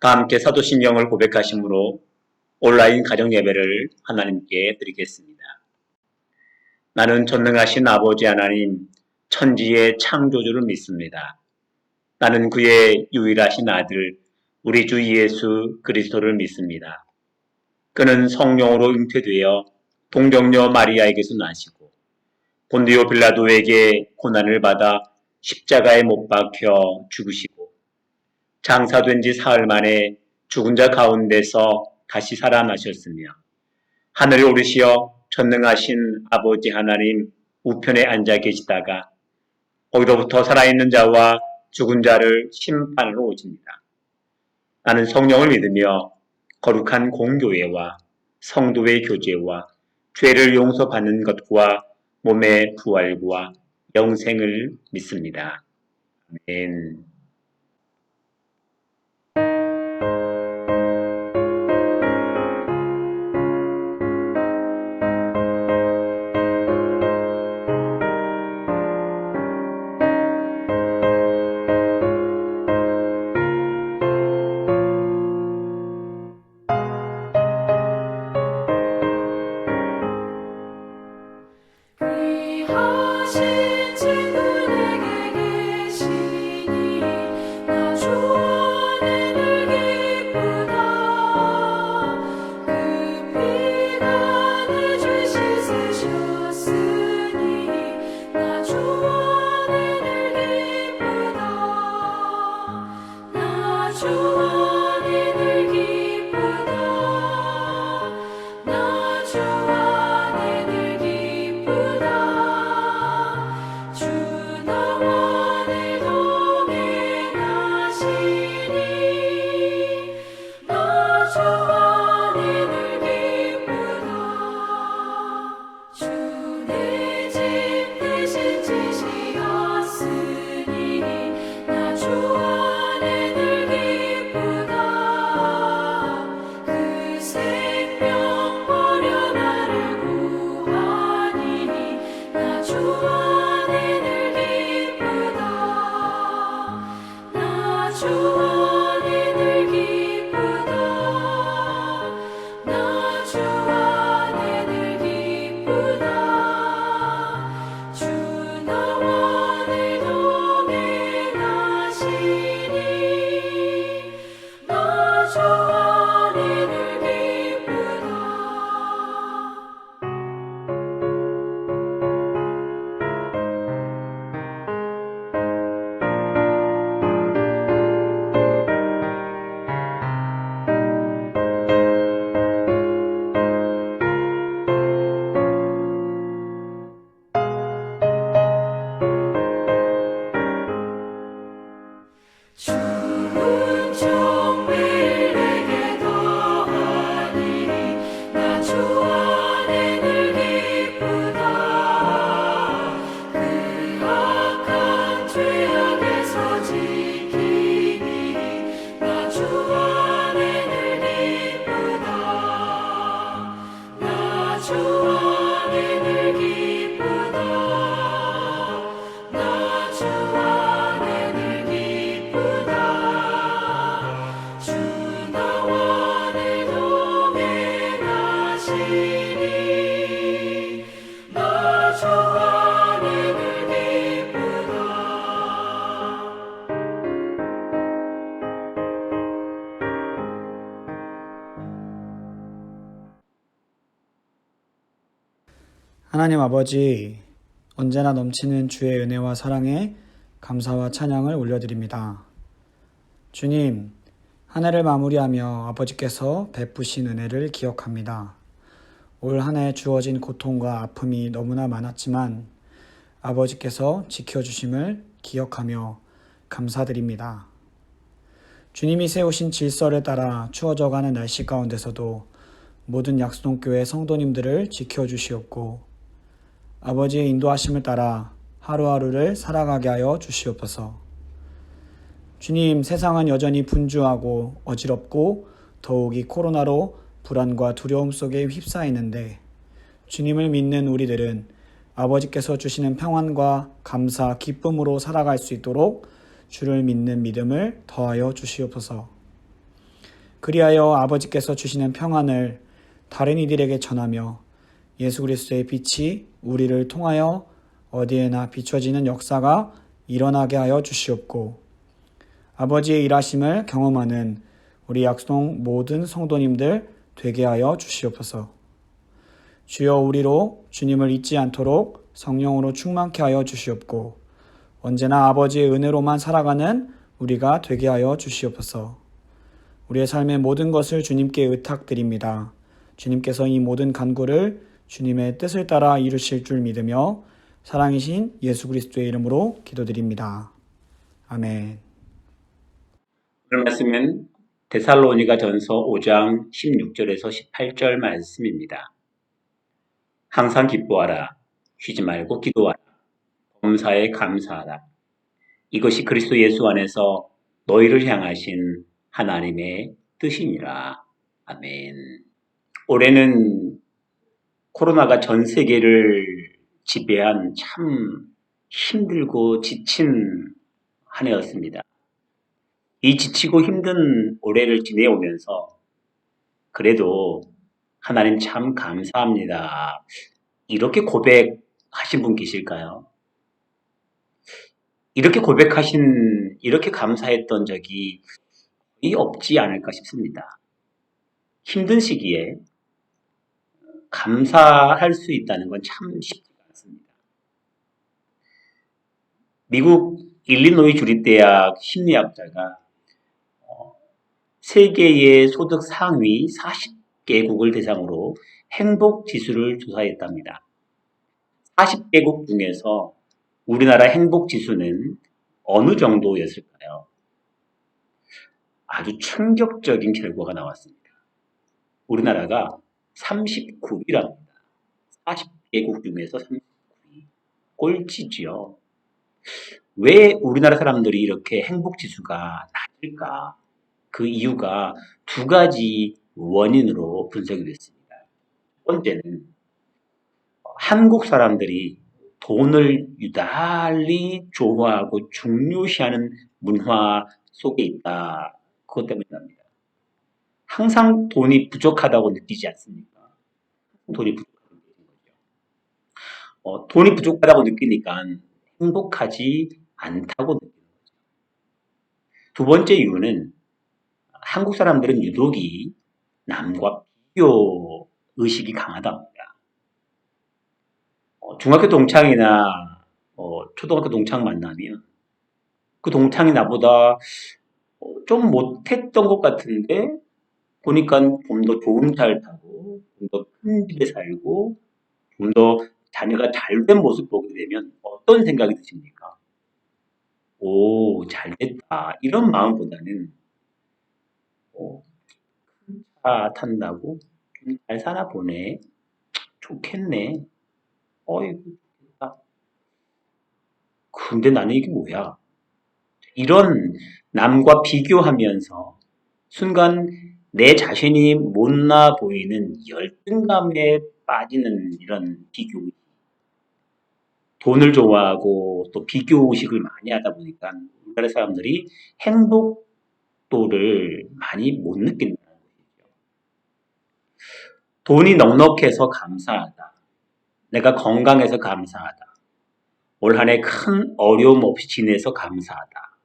다 함께 사도신경을 고백하심으로 온라인 가정예배를 하나님께 드리겠습니다. 나는 전능하신 아버지 하나님, 천지의 창조주를 믿습니다. 나는 그의 유일하신 아들, 우리 주 예수 그리스도를 믿습니다. 그는 성령으로 잉태되어 동정녀 마리아에게서 나시고 본디오 빌라도에게 고난을 받아 십자가에 못 박혀 죽으시고 장사된 지 사흘 만에 죽은 자 가운데서 다시 살아나셨으며 하늘에 오르시어 전능하신 아버지 하나님 우편에 앉아 계시다가 거기로부터 살아있는 자와 죽은 자를 심판하러 오십니다. 나는 성령을 믿으며 거룩한 공교회와 성도의 교제와 죄를 용서받는 것과 몸의 부활과 영생을 믿습니다. 아멘. 귀하신 친구에게 계시니 나 주 안에 늘 기쁘다. 그 피가 내 죄 씻으셨으니 나 주 안에 늘 기쁘다. 나 주 안에 늘 기쁘다. 나 주 안에 늘 기쁘다. 주 나와 늘 동행하시니 나 주 안에 늘 기쁘다. 주 내 집 대신 지시었으니 나 주 안에 늘 기쁘다. 그 생명 버려 나를 구하니 나 주 안에 늘 기쁘다. 나 주 안에 늘 기쁘다. 나 주 안에 늘 기쁘다. 주 나와 늘 동행하시니 나 주 안에 늘 기쁘다. 주은 정밀 내게 더하니 나 주 안에 늘 기쁘다. 그 악한 죄악에서 지키니 나 주 안에 늘 기쁘다. 나 주 안에 늘 기쁘다. 나 주 안에 늘 기쁘다. 주 나와 늘 동행하시니 나 주 안에 늘 기쁘다. 하나님 아버지, 언제나 넘치는 주의 은혜와 사랑에 감사와 찬양을 올려드립니다. 주님, 한 해를 마무리하며 아버지께서 베푸신 은혜를 기억합니다. 올 한 해 주어진 고통과 아픔이 너무나 많았지만 아버지께서 지켜주심을 기억하며 감사드립니다. 주님이 세우신 질서를 따라 추워져가는 날씨 가운데서도 모든 약수동교회 성도님들을 지켜주시옵고 아버지의 인도하심을 따라 하루하루를 살아가게 하여 주시옵소서. 주님, 세상은 여전히 분주하고 어지럽고 더욱이 코로나로 불안과 두려움 속에 휩싸이는데 주님을 믿는 우리들은 아버지께서 주시는 평안과 감사, 기쁨으로 살아갈 수 있도록 주를 믿는 믿음을 더하여 주시옵소서. 그리하여 아버지께서 주시는 평안을 다른 이들에게 전하며 예수 그리스도의 빛이 우리를 통하여 어디에나 비춰지는 역사가 일어나게 하여 주시옵고 아버지의 일하심을 경험하는 우리 약속 모든 성도님들 되게 하여 주시옵소서. 주여 우리로 주님을 잊지 않도록 성령으로 충만케 하여 주시옵고 언제나 아버지의 은혜로만 살아가는 우리가 되게 하여 주시옵소서. 우리의 삶의 모든 것을 주님께 의탁드립니다. 주님께서 이 모든 간구를 주님의 뜻을 따라 이루실 줄 믿으며 사랑이신 예수 그리스도의 이름으로 기도드립니다. 아멘. 오늘 말씀은 데살로니가 전서 5장 16절에서 18절 말씀입니다. 항상 기뻐하라. 쉬지 말고 기도하라. 범사에 감사하라. 이것이 그리스도 예수 안에서 너희를 향하신 하나님의 뜻이니라. 아멘. 올해는 코로나가 전 세계를 지배한 참 힘들고 지친 한 해였습니다. 이 지치고 힘든 올해를 지내오면서 그래도 하나님 참 감사합니다. 이렇게 고백하신 분 계실까요? 이렇게 감사했던 적이 없지 않을까 싶습니다. 힘든 시기에 감사할 수 있다는 건 참 쉽지 않습니다. 미국 일리노이 주립대학 심리학자가 세계의 소득 상위 40개국을 대상으로 행복 지수를 조사했답니다. 40개국 중에서 우리나라 행복 지수는 어느 정도였을까요? 아주 충격적인 결과가 나왔습니다. 우리나라가 39위랍니다. 40개국 중에서 39위. 꼴찌지요. 왜 우리나라 사람들이 이렇게 행복 지수가 낮을까? 그 이유가 두 가지 원인으로 분석이 됐습니다. 첫 번째는 한국 사람들이 돈을 유달리 좋아하고 중요시하는 문화 속에 있다. 그것 때문입니다. 항상 돈이 부족하다고 느끼지 않습니까? 돈이 부족하다고 느끼니까 행복하지 않다고 느끼는 거죠. 두 번째 이유는 한국 사람들은 유독이 남과 비교 의식이 강하답니다. 중학교 동창이나 초등학교 동창 만나면 그 동창이 나보다 좀 못했던 것 같은데 보니까 좀 더 좋은 차를 타고 좀 더 큰 집에 살고 좀 더 자녀가 잘된 모습 보게 되면 어떤 생각이 드십니까? 오, 잘됐다. 이런 마음보다는 큰 차 탄다고 좀 잘 사나 보네. 좋겠네. 어이구, 좋겠다. 근데 나는 이게 뭐야? 이런 남과 비교하면서 순간 내 자신이 못나 보이는 열등감에 빠지는 이런 비교. 돈을 좋아하고 또 비교 의식을 많이 하다 보니까 우리나라 사람들이 행복도를 많이 못 느낀다는 것이죠. 돈이 넉넉해서 감사하다. 내가 건강해서 감사하다. 올 한 해 큰 어려움 없이 지내서 감사하다.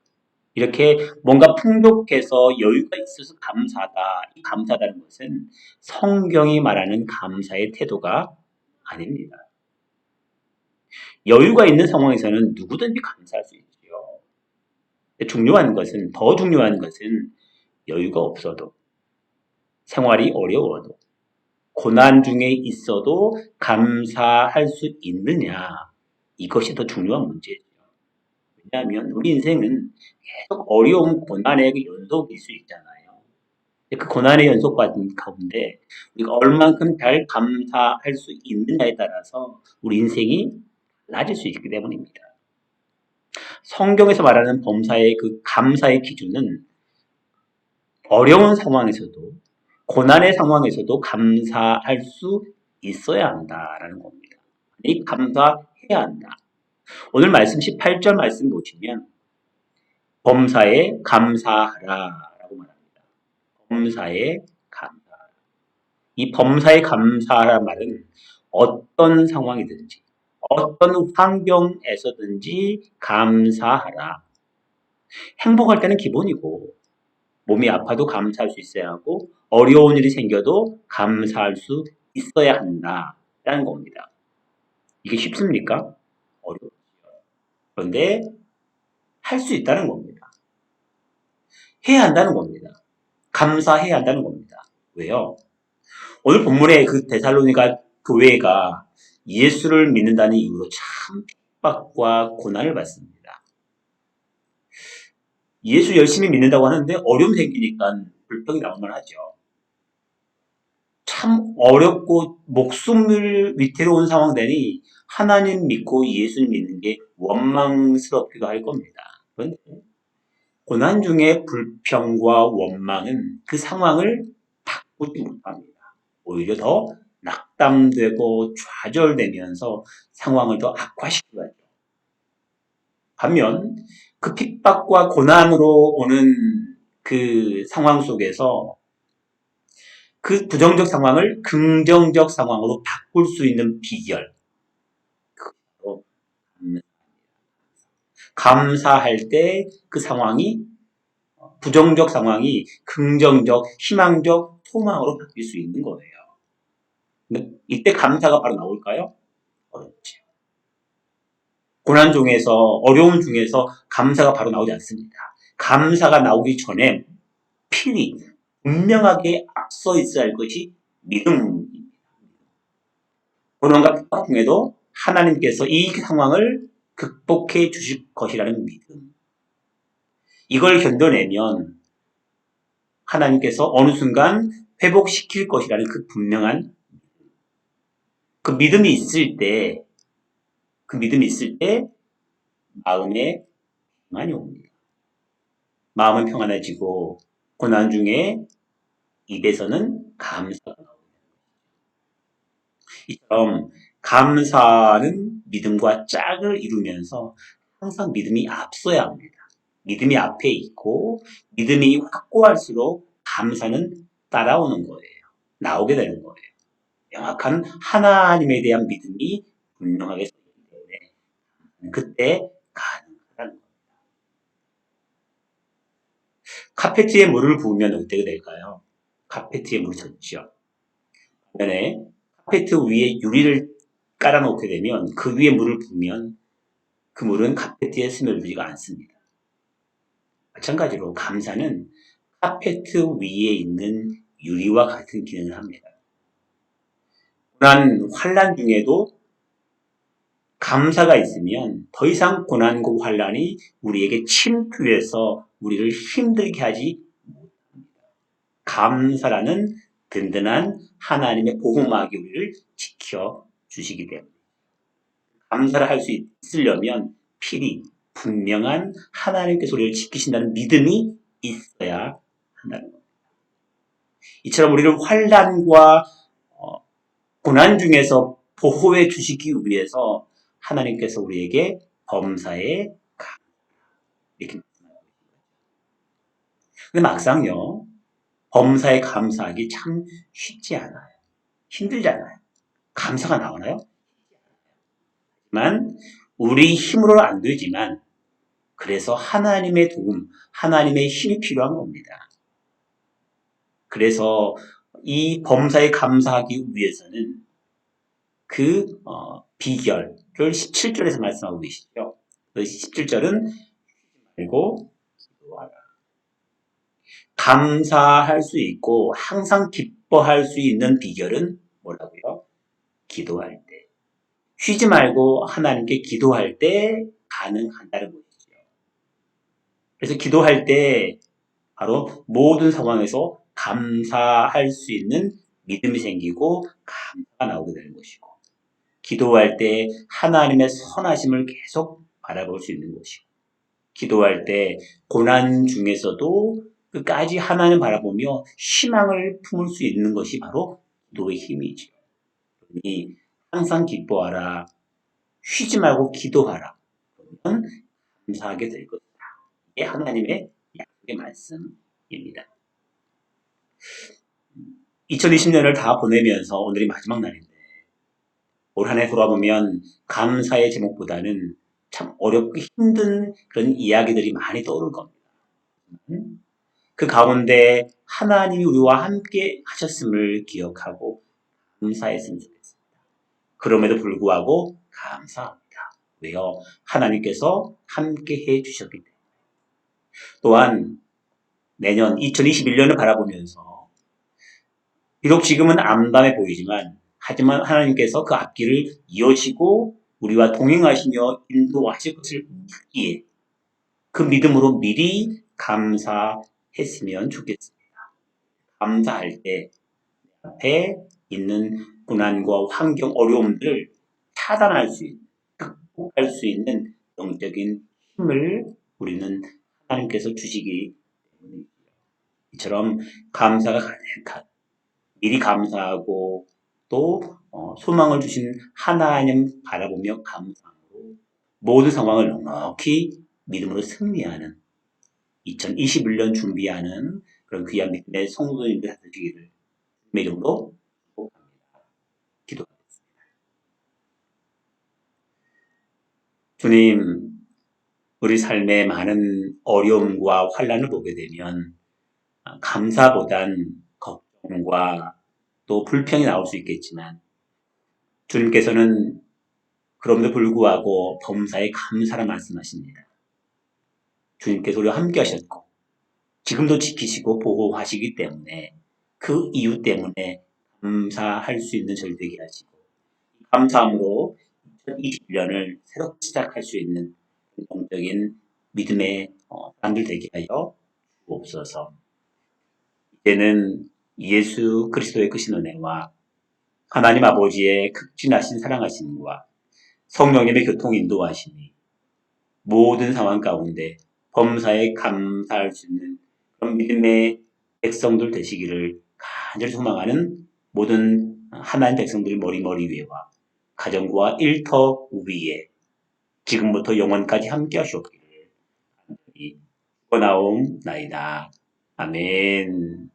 이렇게 뭔가 풍족해서 여유가 있어서 감사하다. 이 감사하다는 것은 성경이 말하는 감사의 태도가 아닙니다. 여유가 있는 상황에서는 누구든지 감사할 수 있지요. 더 중요한 것은 여유가 없어도, 생활이 어려워도, 고난 중에 있어도 감사할 수 있느냐. 이것이 더 중요한 문제죠. 왜냐하면 우리 인생은 계속 어려움, 고난의 연속일 수 있잖아요. 그 고난의 연속 가운데 우리가 얼만큼 잘 감사할 수 있느냐에 따라서 우리 인생이 달라질 수 있기 때문입니다. 성경에서 말하는 범사의 그 감사의 기준은 어려운 상황에서도 고난의 상황에서도 감사할 수 있어야 한다라는 겁니다. 이 감사해야 한다. 오늘 말씀 18절 말씀 보시면 범사에 감사하라 라고 말합니다. 범사에 감사. 이 범사에 감사하라는 말은 어떤 상황이든지 어떤 환경에서든지 감사하라. 행복할 때는 기본이고 몸이 아파도 감사할 수 있어야 하고 어려운 일이 생겨도 감사할 수 있어야 한다라는 겁니다. 이게 쉽습니까? 어렵죠. 그런데 할 수 있다는 겁니다. 해야 한다는 겁니다. 감사해야 한다는 겁니다. 왜요? 오늘 본문의 그 데살로니가 교회가 예수를 믿는다는 이유로 참 핍박과 고난을 받습니다. 예수 열심히 믿는다고 하는데 어려움 생기니까 불평이 나올만 하죠. 참 어렵고 목숨을 위태로운 상황 되니 하나님 믿고 예수 믿는 게 원망스럽기도 할 겁니다. 그런데 고난 중에 불평과 원망은 그 상황을 바꾸지 못합니다. 오히려 더 낙담되고 좌절되면서 상황을 더 악화시키고 하죠. 반면 그 핍박과 고난으로 오는 그 상황 속에서 그 부정적 상황을 긍정적 상황으로 바꿀 수 있는 비결. 그것으로 감사할 때 그 상황이 부정적 상황이 긍정적, 희망적, 소망으로 바뀔 수 있는 거예요. 근데 이때 감사가 바로 나올까요? 어렵죠. 고난 중에서, 어려움 중에서 감사가 바로 나오지 않습니다. 감사가 나오기 전에 필히 분명하게 앞서 있어야 할 것이 믿음입니다. 고난과 핍박 중에도 하나님께서 이 상황을 극복해 주실 것이라는 믿음. 이걸 견뎌내면 하나님께서 어느 순간 회복시킬 것이라는 그 분명한 그 믿음이 있을 때, 마음에 평안이 옵니다. 마음은 평안해지고 고난 중에 입에서는 감사가 나옵니다. 이처럼 감사는 믿음과 짝을 이루면서 항상 믿음이 앞서야 합니다. 믿음이 앞에 있고 믿음이 확고할수록 감사는 따라오는 거예요. 나오게 되는 거예요. 명확한 하나님에 대한 믿음이 분명하게 서있기 때문에 그때 가능하다는 겁니다. 카페트에 물을 부으면 어떻게 될까요? 카페트에 물이 젖죠. 반면에 카페트 위에 유리를 깔아놓게 되면 그 위에 물을 부으면 그 물은 카페트에 스며들지가 않습니다. 마찬가지로 감사는 카페트 위에 있는 유리와 같은 기능을 합니다. 고난, 환난 중에도 감사가 있으면 더 이상 고난과 환난이 우리에게 침투해서 우리를 힘들게 하지 못합니다. 감사라는 든든한 하나님의 보호막이 우리를 지켜주시기 때문에 감사를 할 수 있으려면 필히 분명한 하나님께서 우리를 지키신다는 믿음이 있어야 한다는 겁니다. 이처럼 우리를 환난과 고난 중에서 보호해 주시기 위해서 하나님께서 우리에게 범사에 감사 이렇게 말씀하고 있습니다. 근데 막상요 범사에 감사하기 참 쉽지 않아요. 힘들잖아요. 감사가 나오나요? 하지만 우리 힘으로는 안 되지만 그래서 하나님의 도움, 하나님의 힘이 필요한 겁니다. 그래서 이 범사에 감사하기 위해서는 그 비결을 17절에서 말씀하고 계시죠. 17절은 그리고 기도하라. 감사할 수 있고 항상 기뻐할 수 있는 비결은 뭐라고요? 기도할 때. 쉬지 말고 하나님께 기도할 때 가능한다는 것이죠. 그래서 기도할 때 바로 모든 상황에서 감사할 수 있는 믿음이 생기고 감사가 나오게 되는 것이고 기도할 때 하나님의 선하심을 계속 바라볼 수 있는 것이고 기도할 때 고난 중에서도 끝까지 하나님 바라보며 희망을 품을 수 있는 것이 바로 기도의 힘이죠. 그러니 항상 기뻐하라. 쉬지 말고 기도하라. 그러면 감사하게 될 것이다. 이게 하나님의 약속의 말씀입니다. 2020년을 다 보내면서 오늘이 마지막 날인데 올 한 해 돌아보면 감사의 제목보다는 참 어렵고 힘든 그런 이야기들이 많이 떠오를 겁니다. 그 가운데 하나님이 우리와 함께 하셨음을 기억하고 감사했으면 좋겠습니다. 그럼에도 불구하고 감사합니다. 왜요? 하나님께서 함께 해 주셨기 때문에. 또한 내년 2021년을 바라보면서 비록 지금은 암담해 보이지만 하지만 하나님께서 그 앞길을 이어지고 우리와 동행하시며 인도하실 것을 믿기에 그 믿음으로 미리 감사했으면 좋겠습니다. 감사할 때 앞에 있는 고난과 환경 어려움들을 차단할 수 있는, 극복할 수 있는 영적인 힘을 우리는 하나님께서 주시기 때문에 이처럼 감사가 가득한 미리 감사하고 또 소망을 주신 하나님 바라보며 감사함으로 모든 상황을 넉넉히 믿음으로 승리하는 2021년 준비하는 그런 귀한 믿음의 성도님들 되시기를 주님의 이름으로 축복합니다. 기도하겠습니다. 주님, 우리 삶의 많은 어려움과 환란을 보게 되면 감사보단 걱정과 또 불평이 나올 수 있겠지만 주님께서는 그럼에도 불구하고 범사에 감사라 말씀하십니다. 주님께서 우리와 함께 하셨고 지금도 지키시고 보호하시기 때문에 그 이유 때문에 감사할 수 있는 저희 되게 하시고 감사함으로 2021년을 새롭게 시작할 수 있는 긍정적인 믿음의 사람들 되게 하여 주옵소서. 이제는 예수 그리스도의 크신 은혜와 하나님 아버지의 극진하신 사랑하심과 성령님의 교통 인도하심이 모든 상황 가운데 범사에 감사할 수 있는 그런 믿음의 백성들 되시기를 간절히 소망하는 모든 하나님 백성들의 머리 위에와 가정과 일터 위에 지금부터 영원까지 함께 하시옵기를 간절히 축원하옵나이다. 아멘.